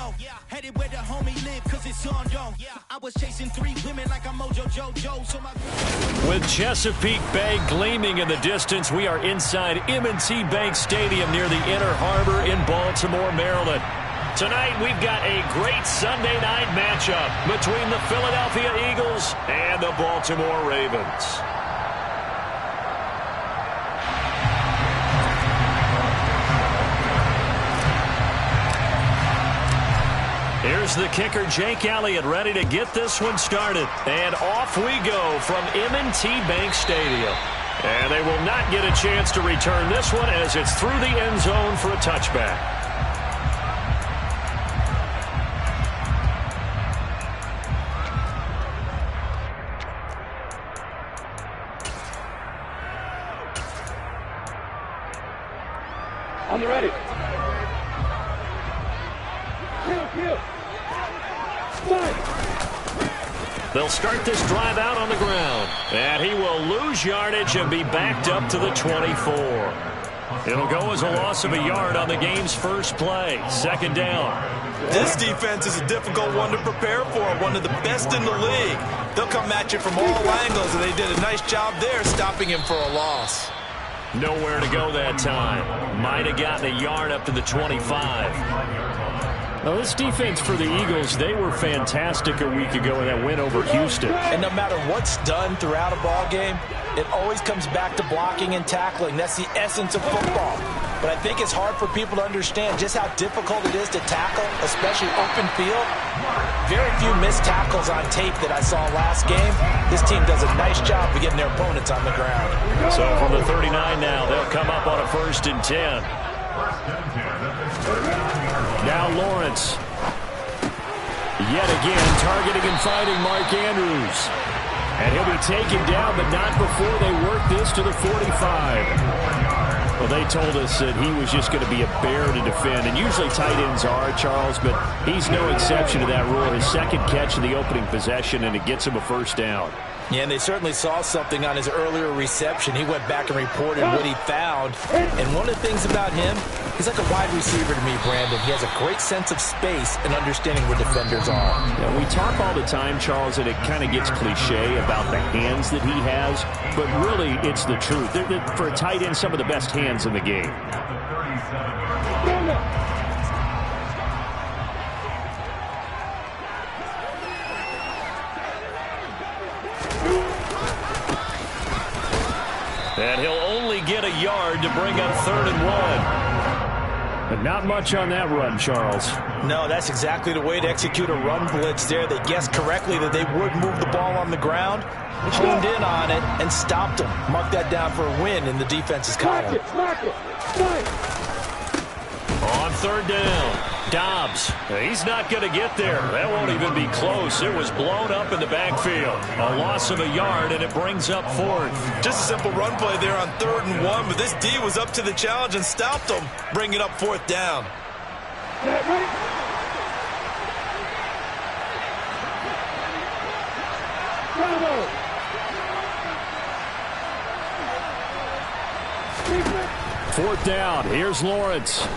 low. Headed where the homie live, cause it's on, yo. I was chasing 3 women like I'm Mojo Jojo. So with Chesapeake Bay gleaming in the distance, we are inside M&T Bank Stadium near the Inner Harbor in Baltimore, Maryland. Tonight, we've got a great Sunday night matchup between the Philadelphia Eagles and the Baltimore Ravens. Here's the kicker, Jake Elliott, ready to get this one started. And off we go from M&T Bank Stadium. And they will not get a chance to return this one as it's through the end zone for a touchback. On the ready. They'll start this drive out on the ground. And he will lose yardage and be backed up to the 24. It'll go as a loss of a yard on the game's first play. Second down. This defense is a difficult one to prepare for, one of the best in the league. They'll come at you from all angles, and they did a nice job there stopping him for a loss. Nowhere to go that time. Might have gotten a yard up to the 25. Now, this defense for the Eagles, they were fantastic a week ago in that win over Houston. And no matter what's done throughout a ball game, it always comes back to blocking and tackling. That's the essence of football. But I think it's hard for people to understand just how difficult it is to tackle, especially open field. Very few missed tackles on tape that I saw last game. This team does a nice job of getting their opponents on the ground. So from the 39 now, they'll come up on a 1st and 10. Now Lawrence. Yet again, targeting and finding Mark Andrews. And he'll be taken down, but not before they work this to the 45. Well, they told us that he was just going to be a bear to defend. And usually tight ends are, Charles, but he's no exception to that rule. His second catch in the opening possession, and it gets him a 1st down. Yeah, and they certainly saw something on his earlier reception. He went back and reported what he found. And one of the things about him, he's like a wide receiver to me, Brandon. He has a great sense of space and understanding where defenders are. Yeah, we talk all the time, Charles, and it kind of gets cliche about the hands that he has. But really, it's the truth. They're, for a tight end, some of the best hands in the game. And he'll only get a yard to bring up 3rd and 1. But not much on that run, Charles. No, that's exactly the way to execute a run blitz there. They guessed correctly that they would move the ball on the ground, honed in on it, and stopped them. Mark that down for a win in the defense's column. On 3rd down, Dobbs. He's not going to get there. That won't even be close. It was blown up in the backfield. A loss of a yard, and it brings up 4th. Just a simple run play there on 3rd and 1, but this D was up to the challenge and stopped them, bringing up 4th down. Fourth down. Here's Lawrence.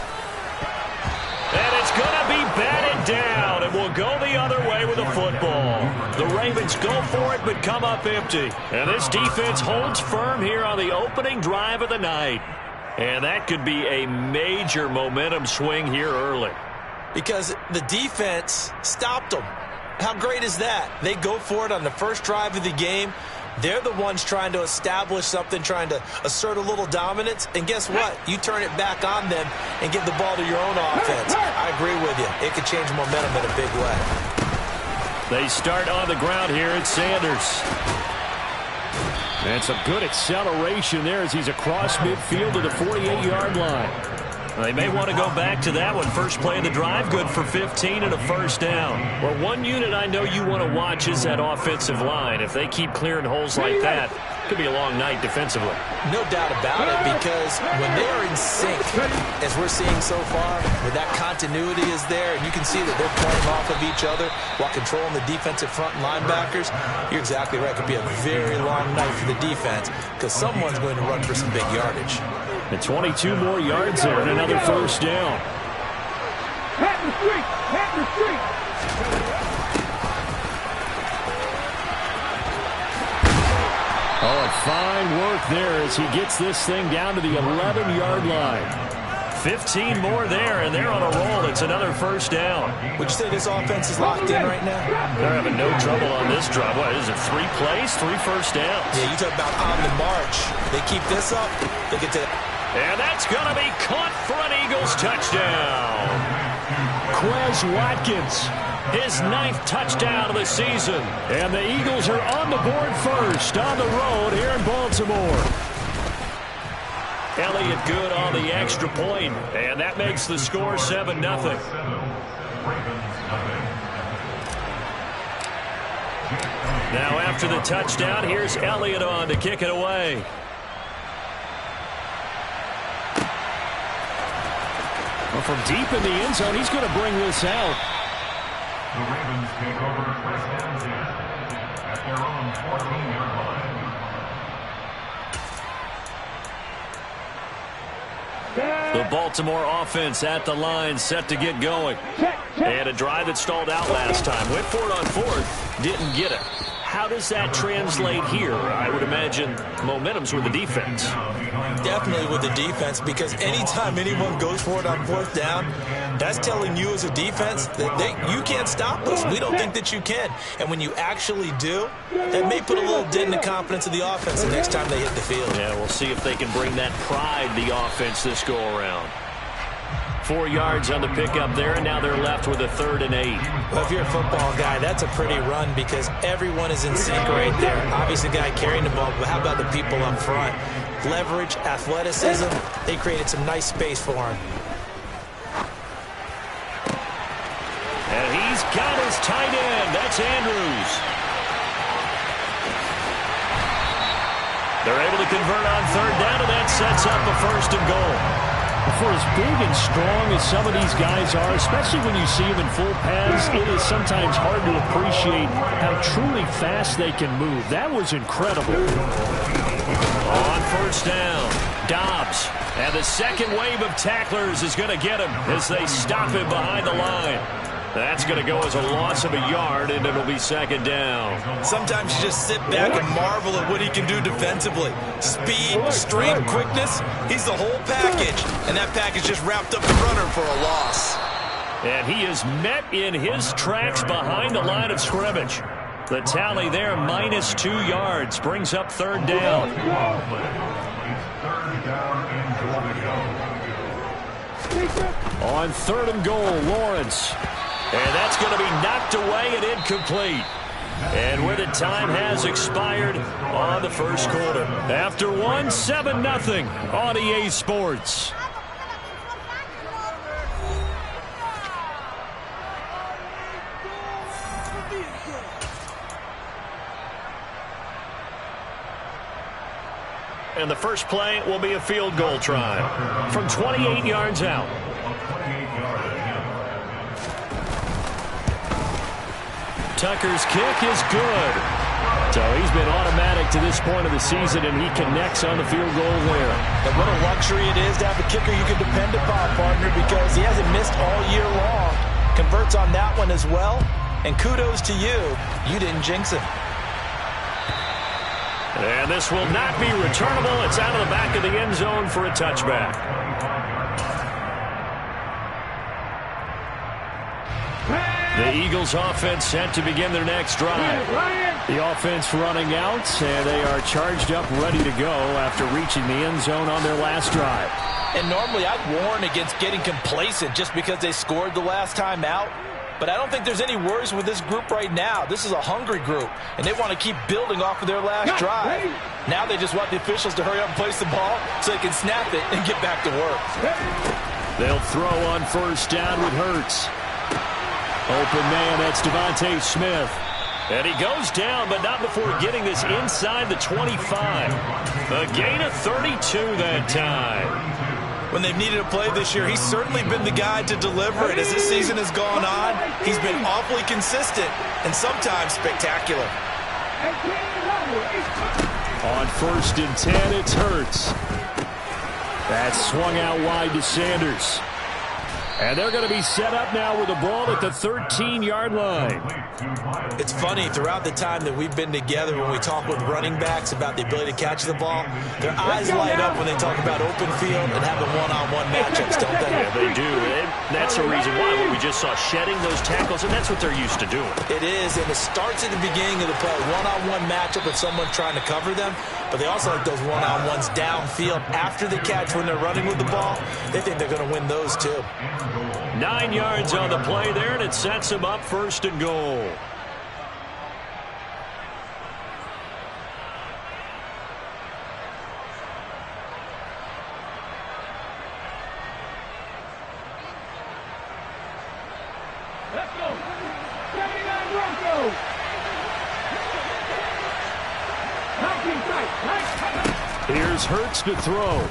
And it's going to be batted down, and will go the other way with the football. The Ravens go for it, but come up empty. And this defense holds firm here on the opening drive of the night. And that could be a major momentum swing here early. Because the defense stopped them. How great is that? They go for it on the first drive of the game. They're the ones trying to establish something, trying to assert a little dominance. And guess what? You turn it back on them and give the ball to your own offense. I agree with you. It could change momentum in a big way. They start on the ground here at Sanders. And some good acceleration there as he's across midfield to the 48-yard line. They may want to go back to that one. First play of the drive, good for 15 and a 1st down. Well, one unit I know you want to watch is that offensive line. If they keep clearing holes like that, it could be a long night defensively. No doubt about it, because when they are in sync, as we're seeing so far, where that continuity is there, and you can see that they're playing off of each other while controlling the defensive front and linebackers, you're exactly right. It could be a very long night for the defense, because someone's going to run for some big yardage. And 22 more yards there and another 1st down. Oh, fine work there as he gets this thing down to the 11-yard line. 15 more there, and they're on a roll. It's another first down. Would you say this offense is locked in right now? They're having no trouble on this drive. What is it, 3 plays, 3 first downs? Yeah, you talk about on the march. They keep this up, they get to... And that's going to be caught for an Eagles touchdown. Quez Watkins, his 9th touchdown of the season. And the Eagles are on the board first on the road here in Baltimore. Elliott good on the extra point, and that makes the score 7-0. Now after the touchdown, here's Elliott on to kick it away. Well, from deep in the end zone, he's going to bring this out. The Ravens take over first and 10 at their own 14-yard line. The Baltimore offense at the line, set to get going. And a drive that stalled out last time. Went for it on 4th, didn't get it. How does that translate here? I would imagine momentum's with the defense. Definitely with the defense, because anytime anyone goes for it on 4th down, that's telling you as a defense that you can't stop us. We don't think that you can. And when you actually do, that may put a little dent in the confidence of the offense the next time they hit the field. Yeah, we'll see if they can bring that pride, the offense, this go-around. 4 yards on the pickup there, and now they're left with a 3rd and 8. Well, if you're a football guy, that's a pretty run because everyone is in sync right there. Obviously, the guy carrying the ball, but how about the people up front? Leverage, athleticism, they created some nice space for him. And he's got his tight end. That's Andrews. They're able to convert on 3rd down, and that sets up a 1st and goal. For as big and strong as some of these guys are, especially when you see them in full pads, it is sometimes hard to appreciate how truly fast they can move. That was incredible. On 1st down, Dobbs. And the second wave of tacklers is going to get him as they stop him behind the line. That's going to go as a loss of a yard, and it'll be 2nd down. Sometimes you just sit back and marvel at what he can do defensively. Speed, strength, quickness, he's the whole package. And that package just wrapped up the runner for a loss. And he is met in his tracks behind the line of scrimmage. The tally there, -2 yards, brings up 3rd down. It's 3rd down and goal. On 3rd and goal, Lawrence. And that's going to be knocked away and incomplete. And where the time has expired on the 1st quarter. After 1, 7-0 on EA Sports. And the first play will be a field goal try from 28 yards out. Tucker's kick is good. So he's been automatic to this point of the season, and he connects on the field goal there. And what a luxury it is to have a kicker you can depend upon, partner, because he hasn't missed all year long. Converts on that one as well. And kudos to you. You didn't jinx him. And this will not be returnable. It's out of the back of the end zone for a touchback. The Eagles offense set to begin their next drive. The offense running out, and they are charged up, ready to go after reaching the end zone on their last drive. And normally I'd warn against getting complacent just because they scored the last time out. But I don't think there's any worries with this group right now. This is a hungry group, and they want to keep building off of their last drive. Now they just want the officials to hurry up and place the ball so they can snap it and get back to work. They'll throw on 1st down with Hurts. Open man, that's Devontae Smith. And he goes down, but not before getting this inside the 25. A gain of 32 that time. When they've needed a play this year, he's certainly been the guy to deliver it. As this season has gone on, he's been awfully consistent and sometimes spectacular. On 1st and 10, it's Hurts. That's swung out wide to Sanders. And they're going to be set up now with the ball at the 13-yard line. It's funny, throughout the time that we've been together, when we talk with running backs about the ability to catch the ball, their eyes light up when they talk about open field and having one-on-one matchups, don't they? Yeah, they do. And that's the reason why we just saw shedding those tackles, and that's what they're used to doing. It is, and it starts at the beginning of the play. One-on-one matchup with someone trying to cover them, but they also like those one-on-ones downfield after the catch when they're running with the ball. They think they're going to win those too. 9 yards on the play there, and it sets them up 1st and goal. Let's go. 79 Broncos. Here's Hurts to throw.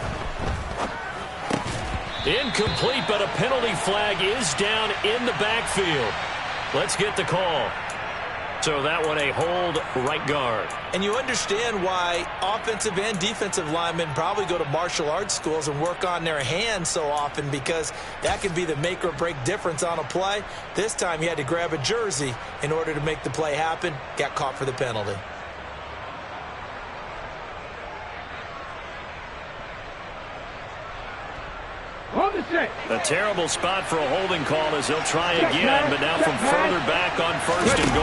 Incomplete, but a penalty flag is down in the backfield. Let's get the call. So that one a hold, right guard. And you understand why offensive and defensive linemen probably go to martial arts schools and work on their hands so often, because that can be the make or break difference on a play. This time he had to grab a jersey in order to make the play happen. Got caught for the penalty. A terrible spot for a holding call as they'll try again, but now from further back on 1st and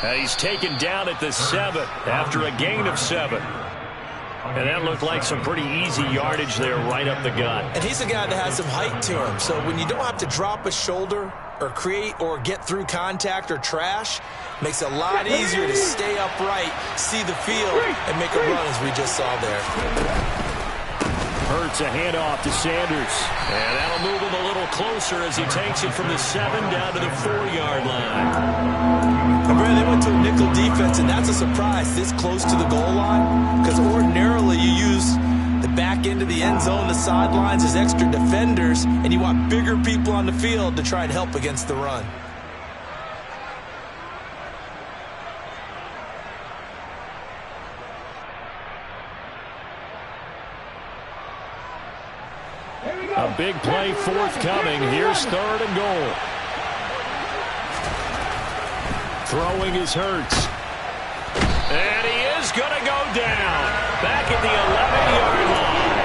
goal. He's taken down at the 7 after a gain of 7. And that looked like some pretty easy yardage there right up the gut. And he's a guy that has some height to him, so when you don't have to drop a shoulder or create or get through contact or trash, makes it a lot easier to stay upright, see the field, and make a run as we just saw there. Hurts a handoff to Sanders. And that'll move him a little closer as he takes it from the 7 down to the 4-yard line. They went to a nickel defense, and that's a surprise this close to the goal line, because ordinarily you use the back end of the end zone, the sidelines as extra defenders, and you want bigger people on the field to try and help against the run. A big play forthcoming. Here's 3rd and goal. Throwing is Hurts. And he is going to go down. Back at the 11-yard line.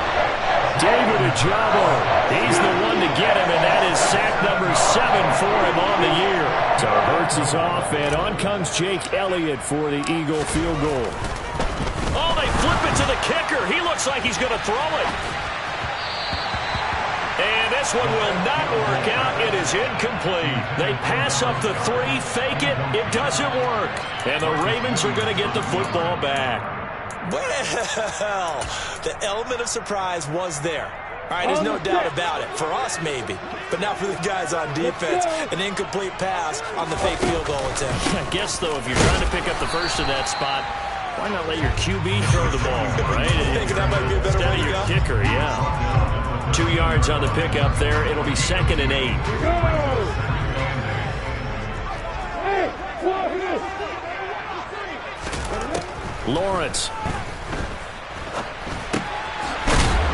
David Ojabo. He's the one to get him, and that is sack number 7 for him on the year. So Hurts is off, and on comes Jake Elliott for the Eagle field goal. Oh, they flip it to the kicker. He looks like he's going to throw it. And this one will not work out. It is incomplete. They pass up the 3, fake it. It doesn't work. And the Ravens are going to get the football back. Well, the element of surprise was there. All right, there's no doubt about it. For us, maybe. But not for the guys on defense. An incomplete pass on the fake field goal attempt. I guess, though, if you're trying to pick up the first in that spot, why not let your QB throw the ball, right? Thinking that might be a better way to go. Your kicker, yeah. 2 yards on the pickup there. It'll be 2nd and 8. Lawrence.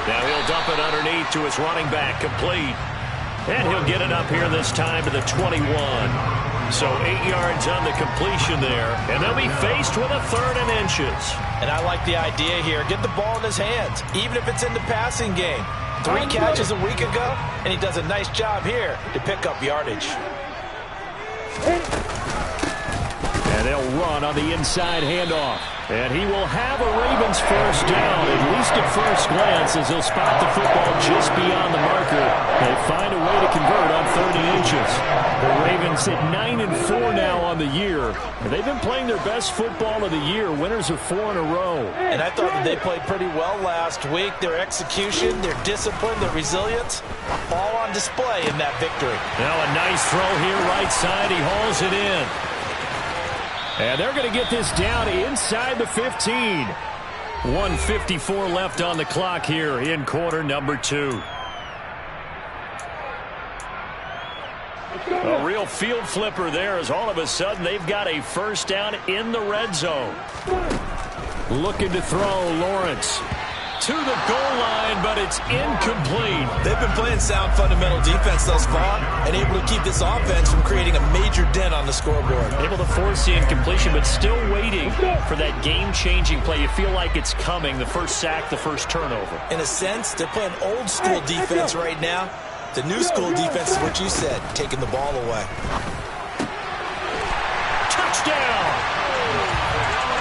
Now he'll dump it underneath to his running back, complete. And he'll get it up here this time to the 21. So 8 yards on the completion there. And they'll be faced with a 3rd and inches. And I like the idea here. Get the ball in his hands, even if it's in the passing game. 3 catches a week ago, and he does a nice job here to pick up yardage. And they'll run on the inside handoff. And he will have a Ravens first down, at least at first glance, as he'll spot the football just beyond the marker. They find a way to convert on 30 inches. The Ravens at 9-4 now on the year. And they've been playing their best football of the year. Winners of 4 in a row. And I thought that they played pretty well last week. Their execution, their discipline, their resilience, all on display in that victory. Now a nice throw here right side. He hauls it in. And they're going to get this down inside the 15. 1:54 left on the clock here in quarter number 2. A real field flipper there, as all of a sudden they've got a first down in the red zone. Looking to throw, Lawrence. to the goal line, but it's incomplete. They've been playing sound fundamental defense thus far and able to keep this offense from creating a major dent on the scoreboard. Able to force the incompletion, but still waiting for that game-changing play. You feel like it's coming, the first sack, the first turnover. In a sense, they're playing old-school defense right now. The new school defense is what you said, taking the ball away. Touchdown!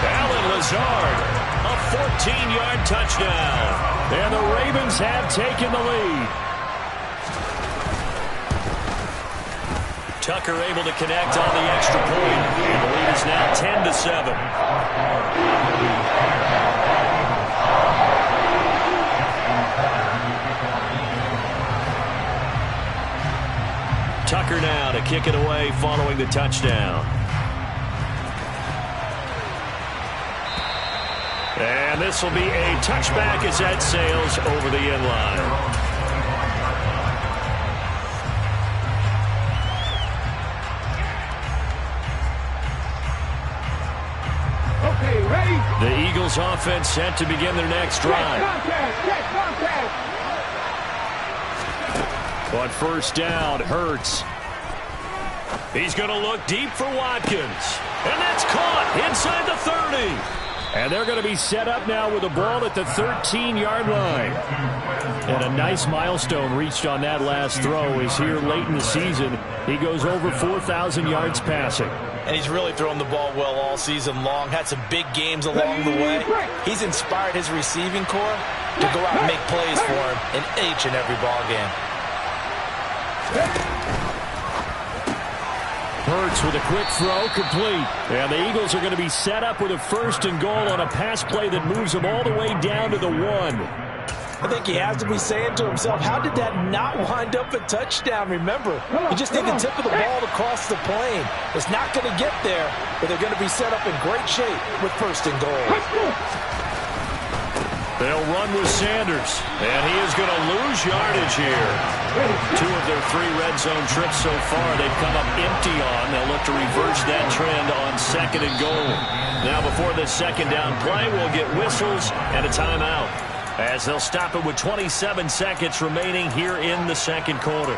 Allen Lazard, a 14-yard touchdown. And the Ravens have taken the lead. Tucker able to connect on the extra point. And the lead is now 10-7. Tucker now to kick it away following the touchdown. And this will be a touchback as that sails over the end line. Okay, ready? The Eagles offense set to begin their next drive. Check contact. On first down, Hurts. He's going to look deep for Watkins. And that's caught inside the 30. And they're going to be set up now with the ball at the 13-yard line. And a nice milestone reached on that last throw is here late in the season. He goes over 4,000 yards passing. And he's really thrown the ball well all season long. Had some big games along the way. He's inspired his receiving corps to go out and make plays for him in each and every ball game. Hurts with a quick throw, complete. And the Eagles are going to be set up with a first and goal on a pass play that moves them all the way down to the 1. I think he has to be saying to himself, how did that not wind up a touchdown? Remember, you just need the tip of the ball to cross the plane. It's not going to get there, but they're going to be set up in great shape with first and goal. They'll run with Sanders, and he is going to lose yardage here. 2 of their 3 red zone trips so far they've come up empty on. They'll look to reverse that trend on second and goal. Now before this second down play, we'll get whistles and a timeout, as they'll stop it with 27 seconds remaining here in the second quarter.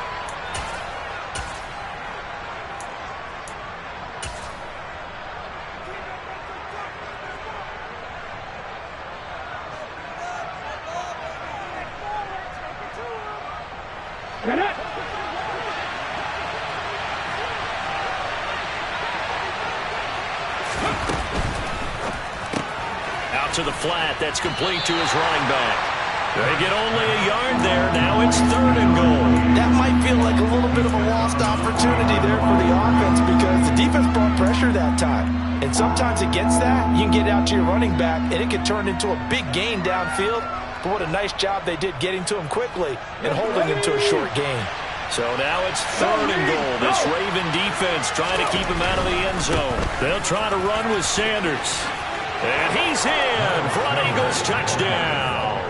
Out to the flat. That's complete to his running back. They get only a yard there. Now it's third and goal. That might feel like a little bit of a lost opportunity there for the offense because the defense brought pressure that time. And sometimes against that, you can get out to your running back, and it can turn into a big gain downfield. But what a nice job they did getting to him quickly and holding him to a short gain. So now it's third and goal. This Raven defense trying to keep him out of the end zone. They'll try to run with Sanders. And he's in for an Eagles touchdown.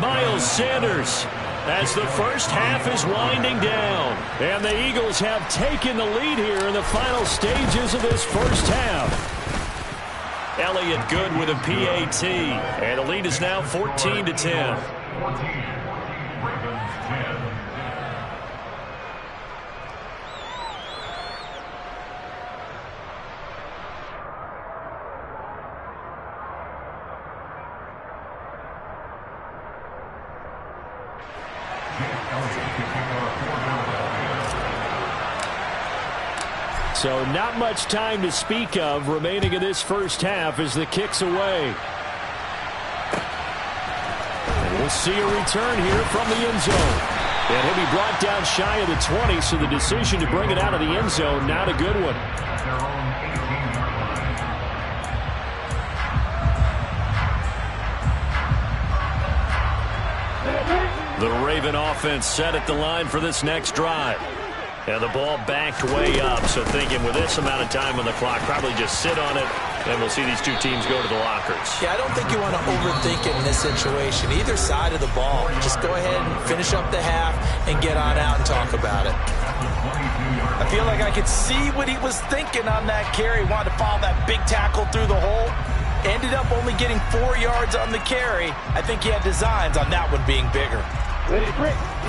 Miles Sanders, as the first half is winding down. And the Eagles have taken the lead here in the final stages of this first half. Elliott good with a PAT. And the lead is now 14-10. So not much time to speak of remaining in this first half as the kick's away. And we'll see a return here from the end zone. And he'll be brought down shy of the 20, so the decision to bring it out of the end zone, not a good one. The Raven offense set at the line for this next drive. And the ball backed way up, so thinking with this amount of time on the clock, probably just sit on it, and we'll see these two teams go to the lockers. Yeah, I don't think you want to overthink it in this situation. Either side of the ball. Just go ahead and finish up the half and get on out and talk about it. I feel like I could see what he was thinking on that carry. Wanted to follow that big tackle through the hole. Ended up only getting 4 yards on the carry. I think he had designs on that one being bigger.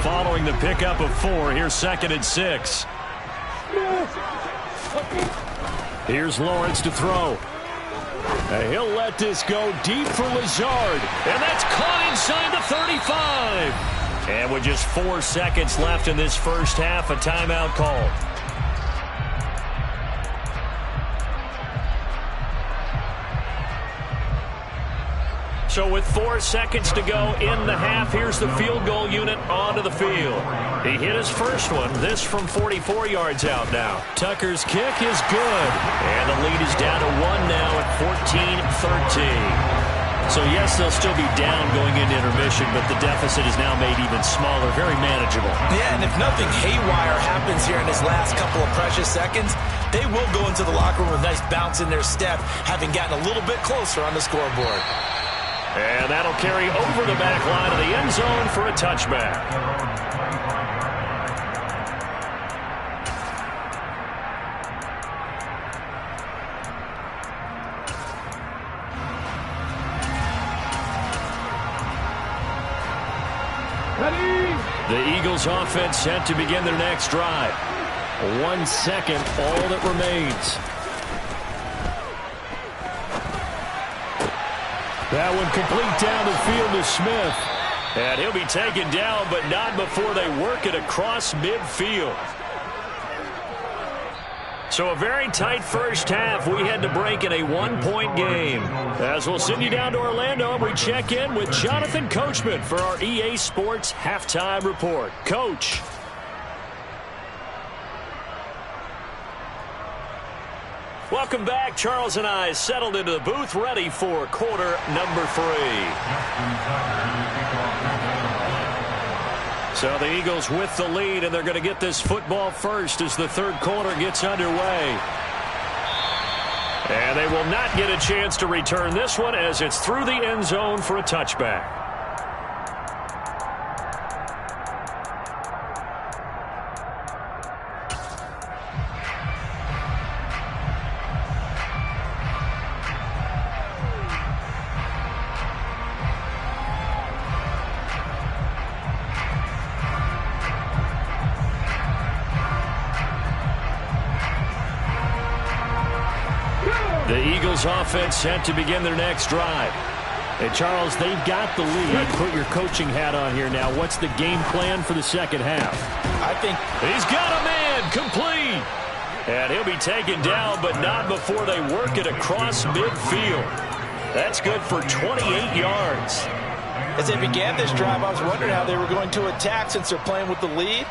Following the pickup of 4, here's 2nd and 6. Here's Lawrence to throw. And he'll let this go deep for Lazard. And that's caught inside the 35. And with just 4 seconds left in this first half, a timeout called. So with 4 seconds to go in the half, here's the field goal unit onto the field. He hit his first one, this from 44 yards out now. Tucker's kick is good. And the lead is down to 1 now at 14-13. So yes, they'll still be down going into intermission, but the deficit is now made even smaller, very manageable. Yeah, and if nothing haywire happens here in this last couple of precious seconds, they will go into the locker room with a nice bounce in their step, having gotten a little bit closer on the scoreboard. And that'll carry over the back line of the end zone for a touchback. The Eagles offense set to begin their next drive. 1 second, all that remains. That one complete down the field to Smith. And he'll be taken down, but not before they work it across midfield. So a very tight first half. We had to break in a 1-point game. As we'll send you down to Orlando, we check in with Jonathan Coachman for our EA Sports Halftime Report. Coach. Welcome back. Charles and I settled into the booth, ready for quarter number 3. So the Eagles with the lead, and they're going to get this football first as the third quarter gets underway. And they will not get a chance to return this one as it's through the end zone for a touchback. The Eagles offense set to begin their next drive. Hey, Charles, they've got the lead. Put your coaching hat on here now. What's the game plan for the second half? I think he's got a man complete. And he'll be taken down, but not before they work it across midfield. That's good for 28 yards. As they began this drive, I was wondering how they were going to attack since they're playing with the lead.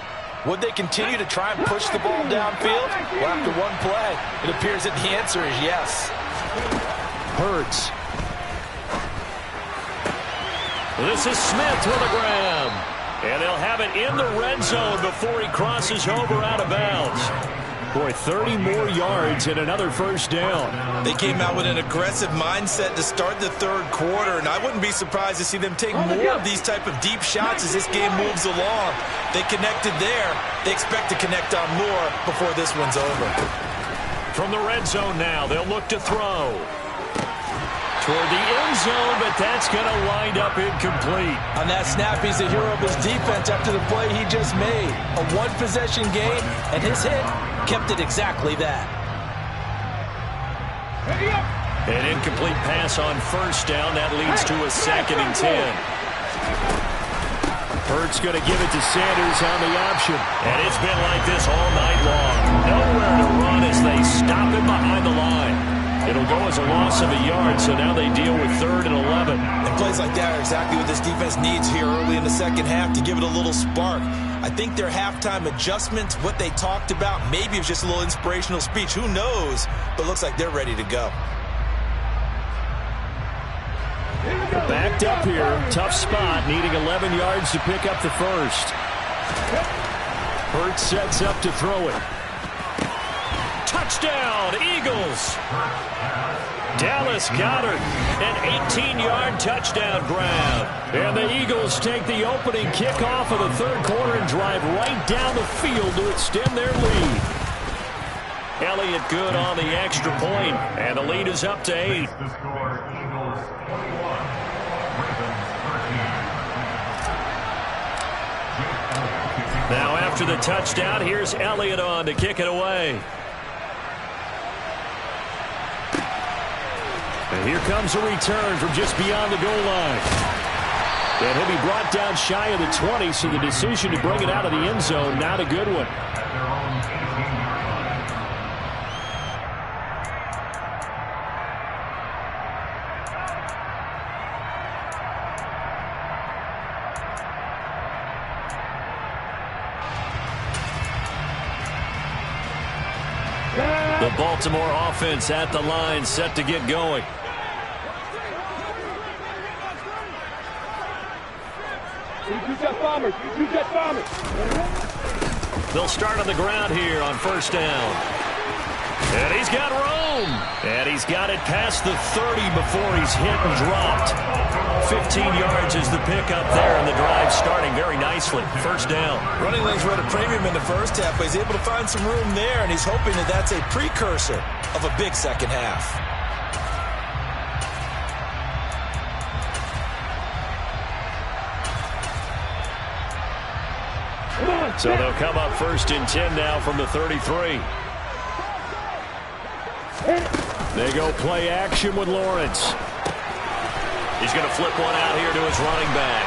Would they continue to try and push the ball downfield? Well, after one play, it appears that the answer is yes. Hurts. This is Smith with a grab. And they'll have it in the red zone before he crosses over out of bounds. Boy, 30 more yards and another first down. They came out with an aggressive mindset to start the third quarter, and I wouldn't be surprised to see them take more of these type of deep shots as this game moves along. They connected there. They expect to connect on more before this one's over. From the red zone now, they'll look to throw. Toward the end zone, but that's going to wind up incomplete. On that snap, he's the hero of his defense after the play he just made. A one-possession game, and his hit kept it exactly that. An incomplete pass on first down. That leads to a 2nd and 10. Hurts going to give it to Sanders on the option. And it's been like this all night long. Nowhere to run as they stop him behind the line. It'll go as a loss of a yard, so now they deal with 3rd and 11. And plays like that are exactly what this defense needs here early in the second half to give it a little spark. I think their halftime adjustments, what they talked about, maybe it was just a little inspirational speech. Who knows? But looks like they're ready to go. Backed up here. Tough spot, needing 11 yards to pick up the first. Hurts sets up to throw it. Touchdown, Eagles. Dallas Goedert, an 18-yard touchdown grab. And the Eagles take the opening kickoff of the third quarter and drive right down the field to extend their lead. Elliott good on the extra point, and the lead is up to 8. The score, Eagles 21, Ravens 13. Now after the touchdown, here's Elliott on to kick it away. And here comes a return from just beyond the goal line. And he'll be brought down shy of the 20, so the decision to bring it out of the end zone, not a good one. The Baltimore offense at the line, set to get going. They'll start on the ground here on first down. And he's got room. And he's got it past the 30 before he's hit and dropped. 15 yards is the pickup there, and the drive starting very nicely. First down. Running lanes were at a premium in the first half, but he's able to find some room there, and he's hoping that that's a precursor of a big second half. So they'll come up first and 10 now from the 33. They go play action with Lawrence. He's going to flip one out here to his running back.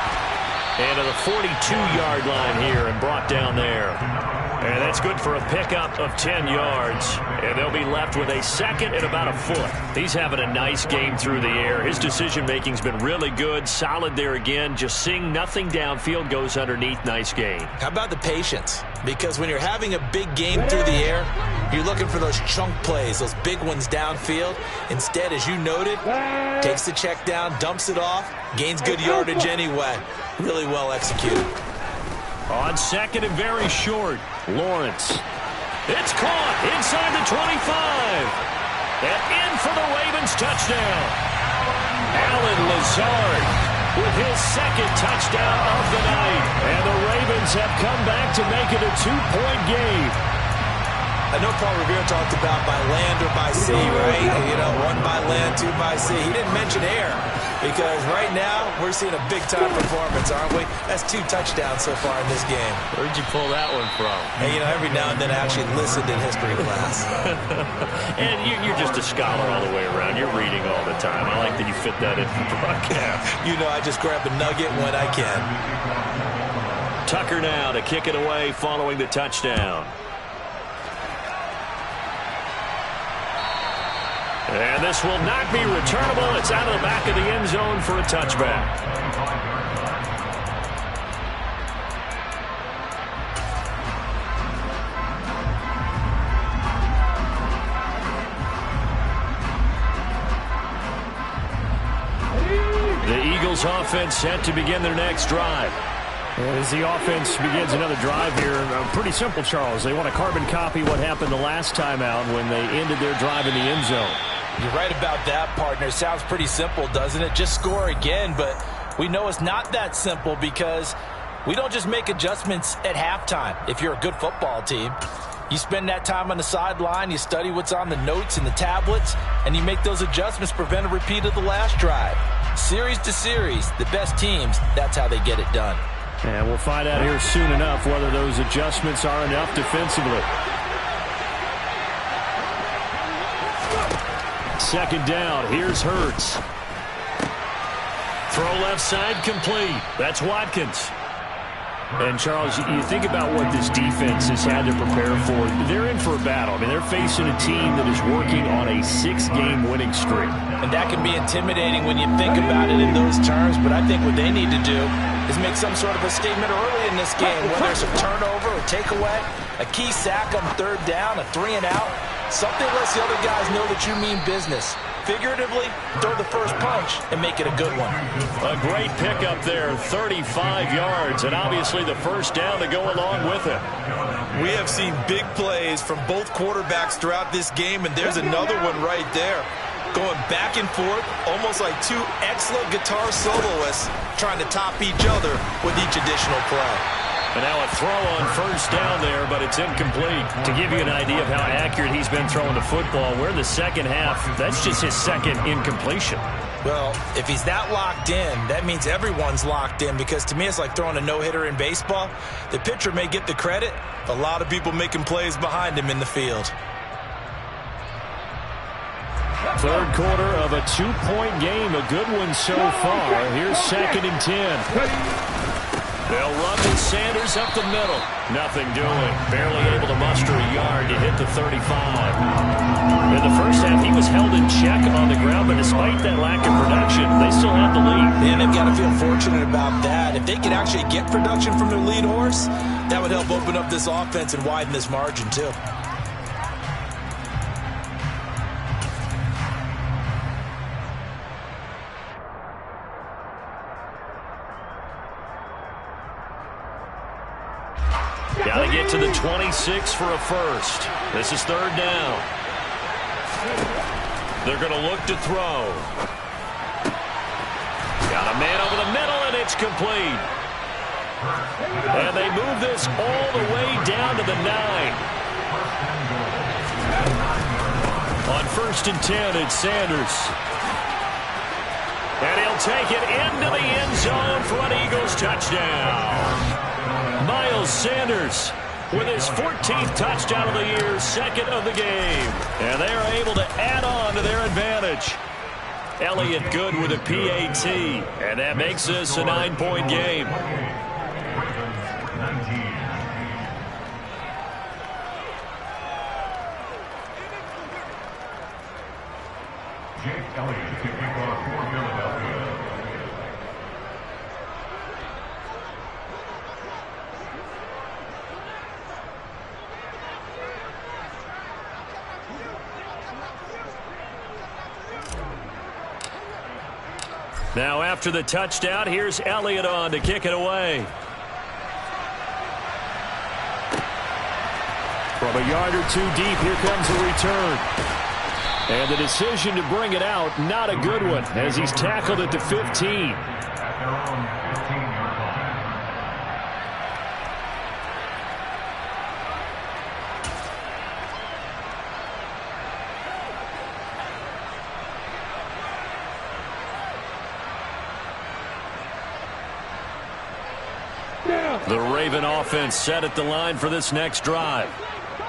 And to the 42-yard line here and brought down there. And that's good for a pickup of 10 yards. And they'll be left with a second and about a foot. He's having a nice game through the air. His decision-making's been really good. Solid there again. Just seeing nothing downfield, goes underneath. Nice game. How about the patience? Because when you're having a big game through the air, you're looking for those chunk plays, those big ones downfield. Instead, as you noted, takes the check down, dumps it off, gains good yardage anyway. Really well executed. On second and very short, Lawrence. It's caught inside the 25. And in for the Ravens touchdown. Allen Lazard with his second touchdown of the night. And the Ravens have come back to make it a 2-point game. I know Paul Revere talked about by land or by sea, right? You know, one by land, two by sea. He didn't mention air because right now we're seeing a big-time performance, aren't we? That's 2 touchdowns so far in this game. Where'd you pull that one from? Hey, you know, every now and then I actually listened in history class. And you're just a scholar all the way around. You're reading all the time. I like that you fit that in for the broadcast. You know, I just grab a nugget when I can. Tucker now to kick it away following the touchdown. And this will not be returnable. It's out of the back of the end zone for a touchback. The Eagles offense set to begin their next drive. As the offense begins another drive here, pretty simple, Charles. They want to carbon copy what happened the last time out when they ended their drive in the end zone. You're right about that, partner. Sounds pretty simple, doesn't it? Just score again, but we know it's not that simple because we don't just make adjustments at halftime. If you're a good football team, you spend that time on the sideline, you study what's on the notes and the tablets, and you make those adjustments to prevent a repeat of the last drive. Series to series, the best teams, that's how they get it done. And we'll find out here soon enough whether those adjustments are enough defensively. Second down, here's Hurts. Throw left side complete. That's Watkins. And, Charles, you think about what this defense has had to prepare for. They're in for a battle. I mean, they're facing a team that is working on a 6-game winning streak. And that can be intimidating when you think about it in those terms, but I think what they need to do is make some sort of a statement early in this game, whether it's a turnover or takeaway, a key sack on third down, a 3-and-out, something lets the other guys know that you mean business. Figuratively, throw the first punch and make it a good one. A great pickup there, 35 yards, and obviously the first down to go along with it. We have seen big plays from both quarterbacks throughout this game, and there's another one right there. Going back and forth, almost like 2 excellent guitar soloists trying to top each other with each additional play. And now a throw on first down there, but it's incomplete. To give you an idea of how accurate he's been throwing the football, we're in the second half. That's just his second incompletion. Well, if he's that locked in, that means everyone's locked in, because to me it's like throwing a no-hitter in baseball. The pitcher may get the credit, but a lot of people making plays behind him in the field. Third quarter of a 2-point game, a good one so far. Here's 2nd and 10. They'll run with Sanders up the middle. Nothing doing. Barely able to muster a yard to hit the 35. In the first half, he was held in check on the ground, but despite that lack of production, they still have the lead. And they've got to feel fortunate about that. If they could actually get production from their lead horse, that would help open up this offense and widen this margin too. Got to get to the 26 for a first. This is 3rd down. They're going to look to throw. Got a man over the middle, and it's complete. And they move this all the way down to the 9. On 1st and 10, it's Sanders. And he'll take it into the end zone for an Eagles touchdown. Miles Sanders with his 14th touchdown of the year, 2nd of the game. And they are able to add on to their advantage. Elliott good with a PAT. And that makes this a 9-point game. Jake Elliott kicking off for Philadelphia. Now after the touchdown, here's Elliott on to kick it away. From a yard or two deep, here comes a return. And the decision to bring it out, not a good one, as he's tackled at the 15. At their own 15-yard line. The Raven offense set at the line for this next drive.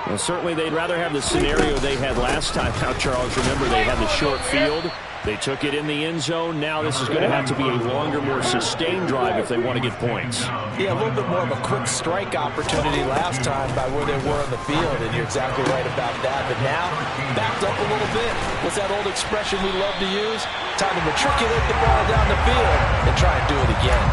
Well, certainly they'd rather have the scenario they had last time out, Charles. Remember, they had the short field. They took it in the end zone. Now this is going to have to be a longer, more sustained drive if they want to get points. Yeah, a little bit more of a quick strike opportunity last time by where they were on the field, and you're exactly right about that. But now, backed up a little bit. What's that old expression we love to use? Time to matriculate the ball down the field and try and do it again.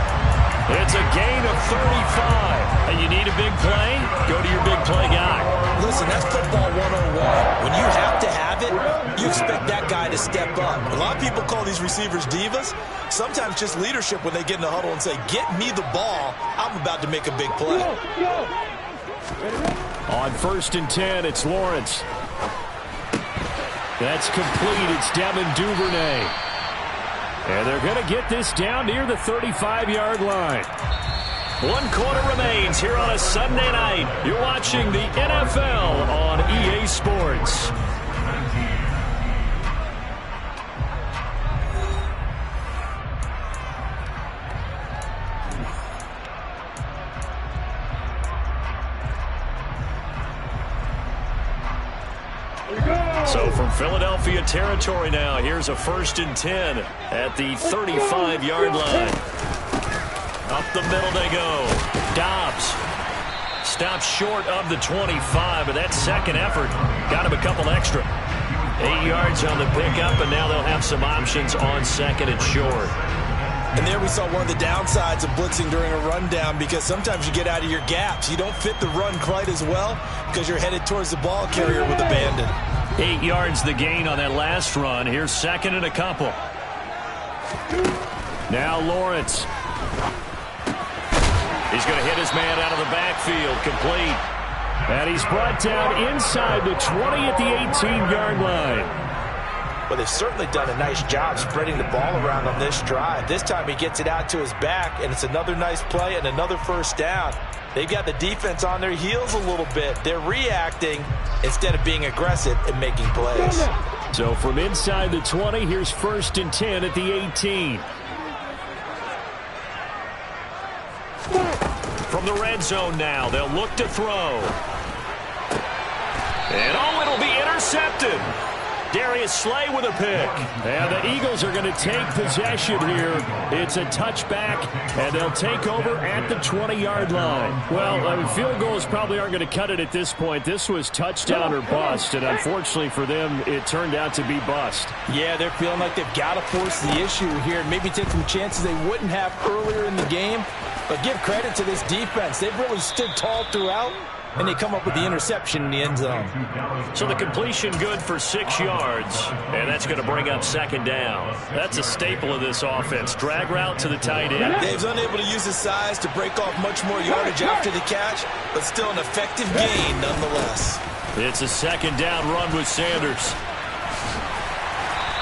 It's a gain of 35. And you need a big play? Go to your big play guy. Listen, that's football 101. When you have to have it, you expect that guy to step up. A lot of people call these receivers divas. Sometimes just leadership when they get in the huddle and say, get me the ball. I'm about to make a big play. On 1st and 10, it's Lawrence. That's complete. It's Devin Duvernay. And they're going to get this down near the 35-yard line. 1 quarter remains here on a Sunday night. You're watching the NFL on EA Sports. So from Philadelphia territory now, here's a 1st and 10 at the 35-yard line. Up the middle they go. Dobbs stops short of the 25, but that second effort got him a couple extra. 8 yards on the pickup, and now they'll have some options on 2nd and short. And there we saw one of the downsides of blitzing during a rundown, because sometimes you get out of your gaps. You don't fit the run quite as well because you're headed towards the ball carrier with abandon. 8 yards the gain on that last run. Here's 2nd and a couple. Now Lawrence. He's going to hit his man out of the backfield. Complete. And he's brought down inside the 20 at the 18-yard line. Well, they've certainly done a nice job spreading the ball around on this drive. This time he gets it out to his back, and it's another nice play and another first down. They've got the defense on their heels a little bit. They're reacting instead of being aggressive and making plays. So from inside the 20, here's 1st and 10 at the 18. From the red zone now, they'll look to throw. And it'll be intercepted. Darius Slay with a pick. And the Eagles are going to take possession here. It's a touchback, and they'll take over at the 20-yard line. Well, field goals probably aren't going to cut it at this point. This was touchdown or bust, and unfortunately for them, it turned out to be bust. Yeah, they're feeling like they've got to force the issue here and maybe take some chances they wouldn't have earlier in the game. But give credit to this defense. They've really stood tall throughout, and they come up with the interception in the end zone. So the completion good for 6 yards, and that's going to bring up 2nd down. That's a staple of this offense. Drag route to the tight end. Dave's unable to use his size to break off much more yardage after the catch, but still an effective gain nonetheless. It's a 2nd down run with Sanders.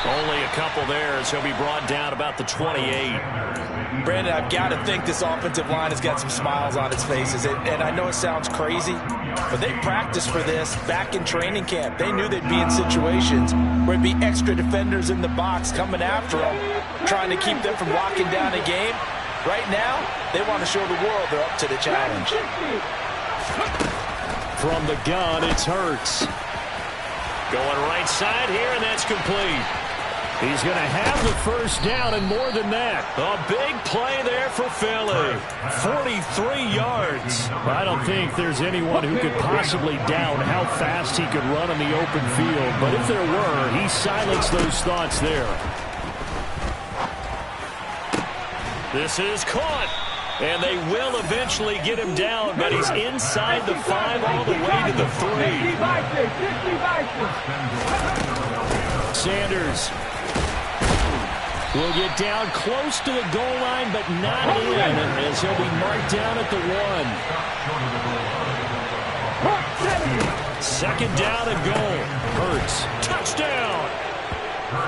Only a couple there as he'll be brought down about the 28. Brandon, I've got to think this offensive line has got some smiles on its faces. And I know it sounds crazy, but they practiced for this back in training camp. They knew they'd be in situations where it'd be extra defenders in the box coming after them, trying to keep them from locking down a game. Right now, they want to show the world they're up to the challenge. From the gun, it's Hurts. Going right side here, and that's complete. He's going to have the 1st down and more than that. A big play there for Philly. 43 yards. I don't think there's anyone who could possibly doubt how fast he could run on the open field. But if there were, he silenced those thoughts there. This is caught. And they will eventually get him down, but he's inside the 5 all the way to the 3. Sanders will get down close to the goal line, but not in, as he'll be marked down at the 1. 2nd down and goal. Hurts. Touchdown!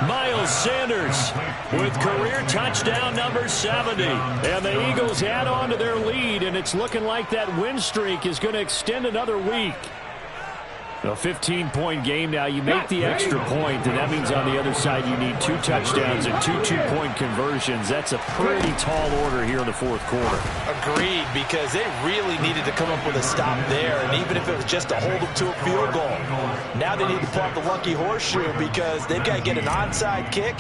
Miles Sanders with career touchdown number 70. And the Eagles add on to their lead, and it's looking like that win streak is going to extend another week. A 15-point game now. You make the extra point, and that means on the other side you need 2 touchdowns and 2 two-point conversions. That's a pretty tall order here in the 4th quarter. Agreed, because they really needed to come up with a stop there, and even if it was just to hold them to a field goal. Now they need to pull out the lucky horseshoe because they've got to get an onside kick,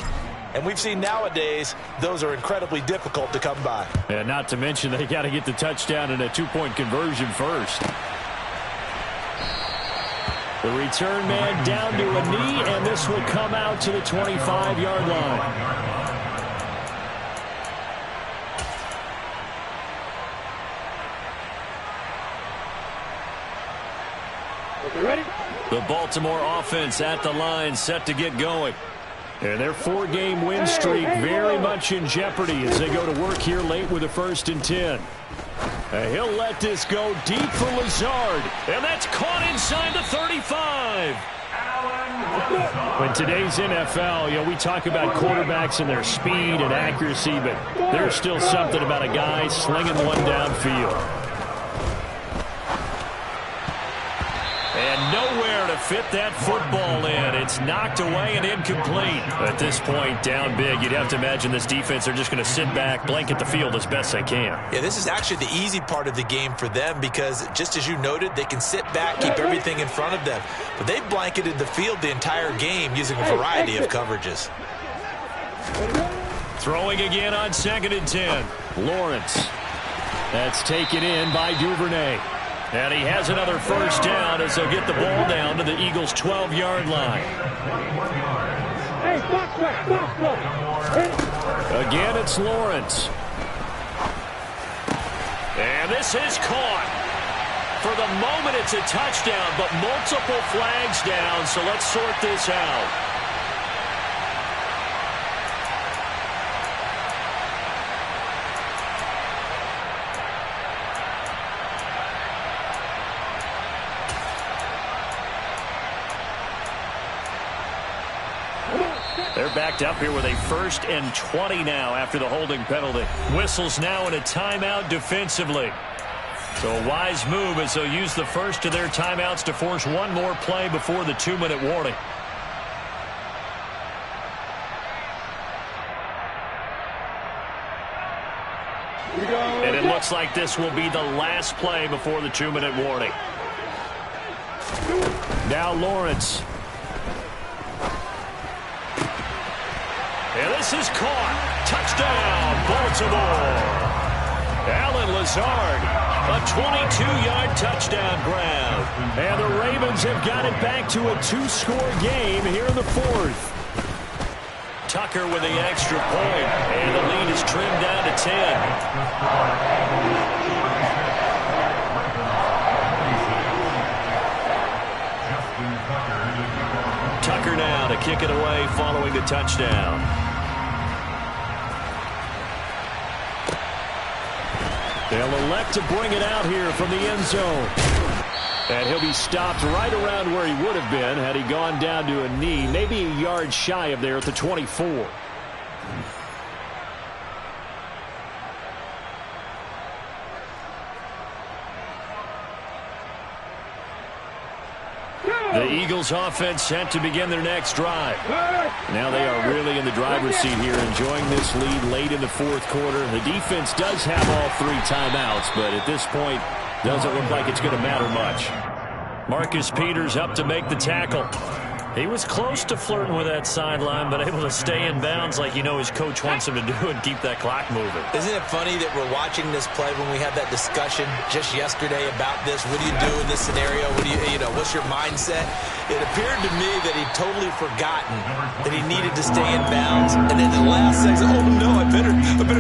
and we've seen nowadays those are incredibly difficult to come by. And not to mention they got to get the touchdown and a 2-point conversion first. The return man down to a knee, and this will come out to the 25-yard line. Ready? The Baltimore offense at the line, set to get going. And their 4-game win streak very much in jeopardy as they go to work here late with a 1st and 10. He'll let this go deep for Lazard. And that's caught inside the 35. In today's NFL, we talk about quarterbacks and their speed and accuracy, but there's still something about a guy slinging one downfield. And nowhere to fit that football in. It's knocked away and incomplete. At this point, down big, you'd have to imagine this defense are just going to sit back, blanket the field as best they can. Yeah, this is actually the easy part of the game for them because, just as you noted, they can sit back, keep everything in front of them. But they've blanketed the field the entire game using a variety of coverages. Throwing again on 2nd and 10. Lawrence. That's taken in by Duvernay. And he has another 1st down as they'll get the ball down to the Eagles' 12-yard line. Again, it's Lawrence. And this is caught. For the moment, it's a touchdown, but multiple flags down, so let's sort this out. They're backed up here with a 1st and 20 now after the holding penalty. Whistles now in a timeout defensively. So a wise move as they'll use the first of their timeouts to force one more play before the 2-minute warning. And it looks like this will be the last play before the 2-minute warning. Now Lawrence. And this is caught. Touchdown, Baltimore. Alan Lazard, a 22-yard touchdown grab. And the Ravens have got it back to a 2-score game here in the 4th. Tucker with the extra point, and the lead is trimmed down to 10. Tucker now to kick it away following the touchdown. They'll elect to bring it out here from the end zone. And he'll be stopped right around where he would have been had he gone down to a knee, maybe a yard shy of there at the 24. The Eagles offense set to begin their next drive. Now they are really in the driver's seat here, enjoying this lead late in the 4th quarter. The defense does have all 3 timeouts, but at this point, doesn't look like it's going to matter much. Marcus Peters up to make the tackle. He was close to flirting with that sideline, but able to stay in bounds like you know his coach wants him to do and keep that clock moving. Isn't it funny that we're watching this play when we had that discussion just yesterday about this? What do you do in this scenario? What do you know, what's your mindset? It appeared to me that he'd totally forgotten that he needed to stay in bounds. And then the last second, oh no, I better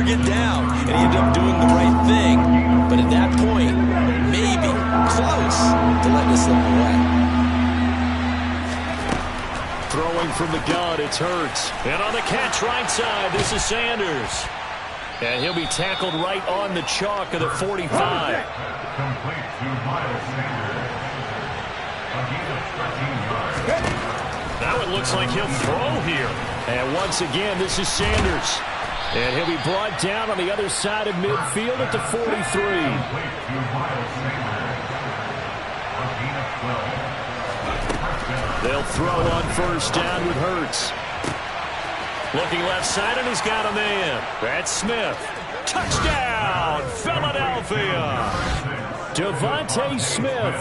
get down. And he ended up doing the right thing. But at that point, maybe close to letting it slip away. Throwing from the gun, it's Hurts. And on the catch right side, this is Sanders. And he'll be tackled right on the chalk of the 45. Complete to Miles Sanders. Now it looks like he'll throw here. And once again, this is Sanders. And he'll be brought down on the other side of midfield at the 43. Complete to Miles Sanders. Again of 12. They'll throw on first down with Hurts. Looking left side, and he's got a man. That's Smith. Touchdown, Philadelphia. Devontae Smith,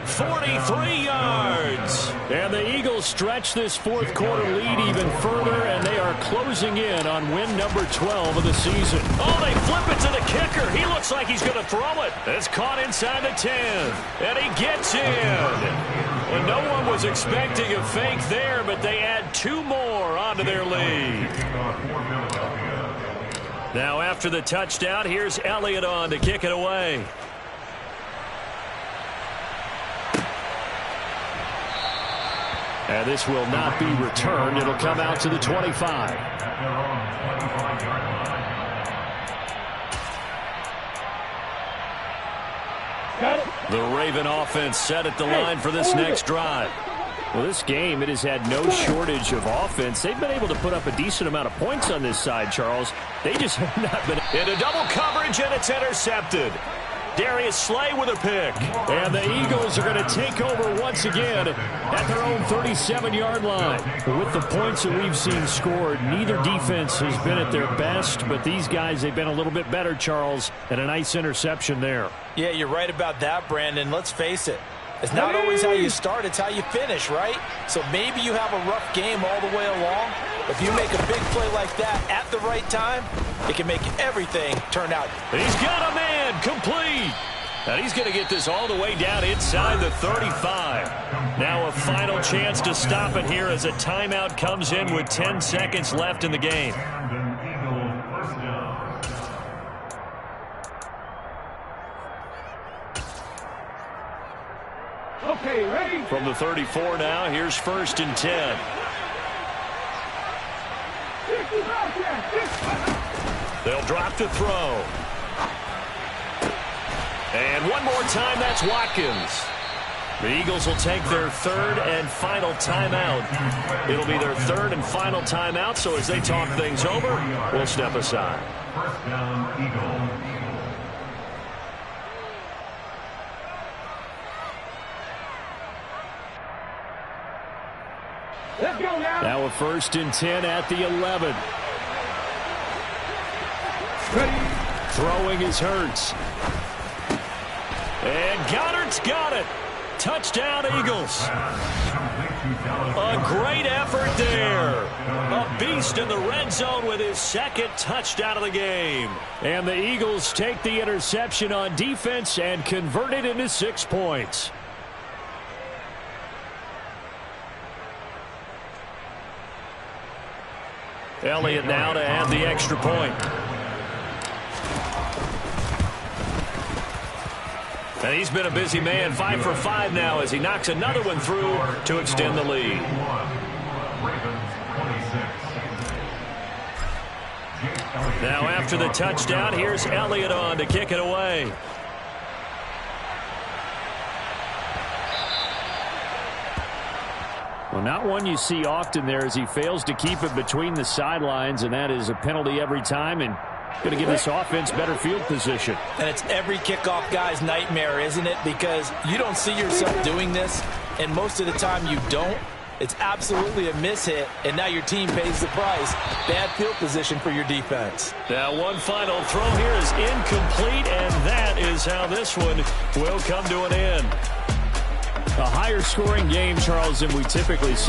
43 yards. And the Eagles stretch this 4th quarter lead even further, and they are closing in on win number 12 of the season. Oh, they flip it to the kicker. He looks like he's going to throw it. It's caught inside the 10, and he gets in. Well, no one was expecting a fake there, but they add 2 more onto their lead. Now after the touchdown, here's Elliott on to kick it away. And this will not be returned. It'll come out to the 25. The Raven offense set at the line for this next drive. Well, this game, it has had no shortage of offense. They've been able to put up a decent amount of points on this side, Charles. They just have not been. Into double coverage, and it's intercepted. Darius Slay with a pick. And the Eagles are going to take over once again at their own 37-yard line. With the points that we've seen scored, neither defense has been at their best, but these guys, they've been a little bit better, Charles, and a nice interception there. Yeah, you're right about that, Brandon. Let's face it. It's not always how you start, it's how you finish, right? So maybe you have a rough game all the way along. If you make a big play like that at the right time, it can make everything turn out. He's got a man, complete. And he's going to get this all the way down inside the 35. Now a final chance to stop it here as a timeout comes in with 10 seconds left in the game. Okay, ready? From the 34 now, here's 1st and 10. They'll drop to throw. And one more time, that's Watkins. The Eagles will take their 3rd and final timeout. It'll be their 3rd and final timeout, so as they talk things over, we'll step aside. First down, Eagles. Let's go now. Now a 1st and 10 at the 11. Ready. Throwing is Hurts. And Goddard's got it. Touchdown, Eagles. A great effort there. A beast in the red zone with his 2nd touchdown of the game. And the Eagles take the interception on defense and convert it into 6 points. Elliott now to add the extra point. And he's been a busy man, 5 for 5 now as he knocks another one through to extend the lead. Now after the touchdown, here's Elliott on to kick it away. Well, not one you see often there as he fails to keep it between the sidelines, and that is a penalty every time and going to give this offense better field position. And it's every kickoff guy's nightmare, isn't it? Because you don't see yourself doing this, and most of the time you don't. It's absolutely a mishit, and now your team pays the price. Bad field position for your defense. Now one final throw here is incomplete, and that is how this one will come to an end. A higher scoring game, Charles, than we typically see.